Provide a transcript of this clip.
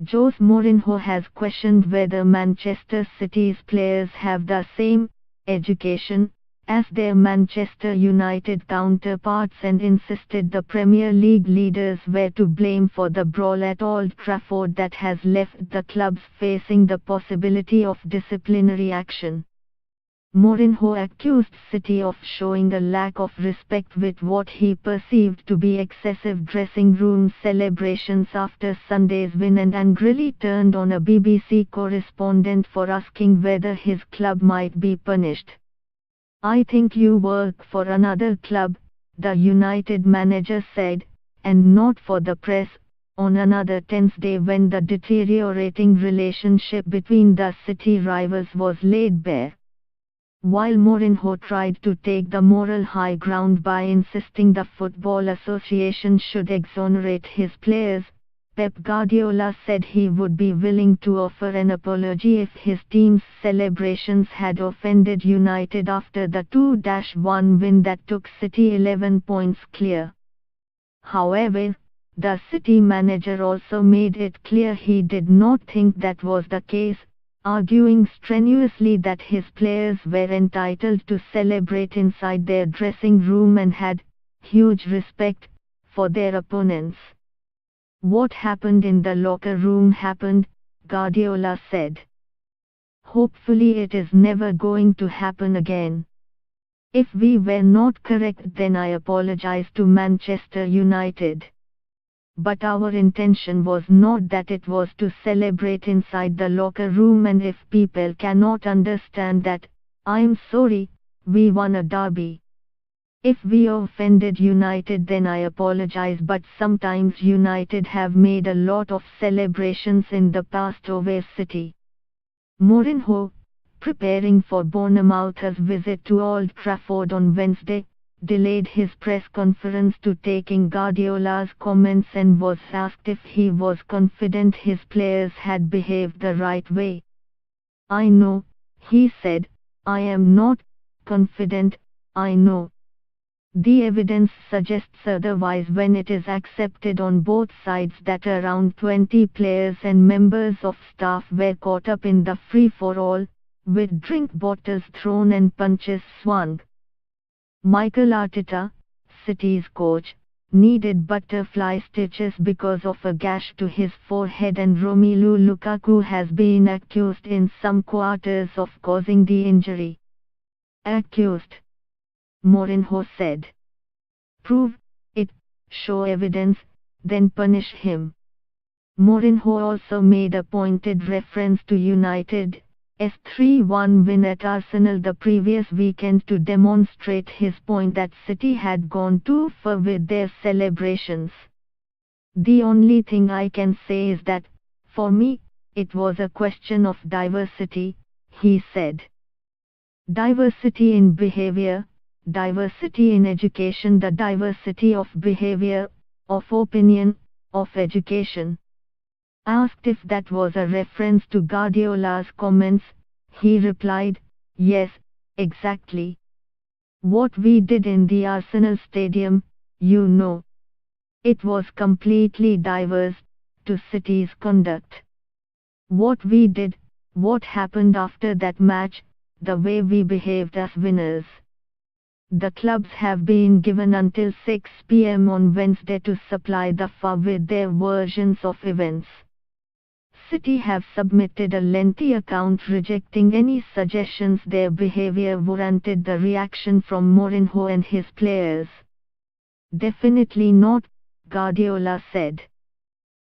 Jose Mourinho has questioned whether Manchester City's players have the same education as their Manchester United counterparts and insisted the Premier League leaders were to blame for the brawl at Old Trafford that has left the clubs facing the possibility of disciplinary action. Mourinho accused City of showing a lack of respect with what he perceived to be excessive dressing room celebrations after Sunday's win and angrily turned on a BBC correspondent for asking whether his club might be punished. "I think you work for another club," the United manager said, "and not for the press," on another tense day when the deteriorating relationship between the City rivals was laid bare. While Mourinho tried to take the moral high ground by insisting the Football Association should exonerate his players, Pep Guardiola said he would be willing to offer an apology if his team's celebrations had offended United after the 2-1 win that took City 11 points clear. However, the City manager also made it clear he did not think that was the case, arguing strenuously that his players were entitled to celebrate inside their dressing room and had huge respect for their opponents. "What happened in the locker room happened," Guardiola said. "Hopefully it is never going to happen again. If we were not correct, then I apologize to Manchester United. But our intention was not that. It was to celebrate inside the locker room, and if people cannot understand that, I'm sorry, we won a derby. If we offended United, then I apologize, but sometimes United have made a lot of celebrations in the past over City." Mourinho, preparing for Bournemouth's visit to Old Trafford on Wednesday, delayed his press conference to taking Guardiola's comments and was asked if he was confident his players had behaved the right way. "I know," he said, "I am not confident, I know. The evidence suggests otherwise when it is accepted on both sides that around 20 players and members of staff were caught up in the free-for-all, with drink bottles thrown and punches swung." Mikel Arteta, City's coach, needed butterfly stitches because of a gash to his forehead, and Romelu Lukaku has been accused in some quarters of causing the injury. "Accused," Mourinho said. "Prove it, show evidence, then punish him." Mourinho also made a pointed reference to United's 3-1 win at Arsenal the previous weekend to demonstrate his point that City had gone too far with their celebrations. "The only thing I can say is that, for me, it was a question of diversity," he said. "Diversity in behavior, diversity in education, the diversity of behavior, of opinion, of education." Asked if that was a reference to Guardiola's comments, he replied, "Yes, exactly. What we did in the Arsenal stadium, you know. It was completely diverse to City's conduct. What we did, what happened after that match, the way we behaved as winners." The clubs have been given until 6 p.m. on Wednesday to supply the FA with their versions of events. City have submitted a lengthy account rejecting any suggestions their behavior warranted the reaction from Mourinho and his players. "Definitely not," Guardiola said.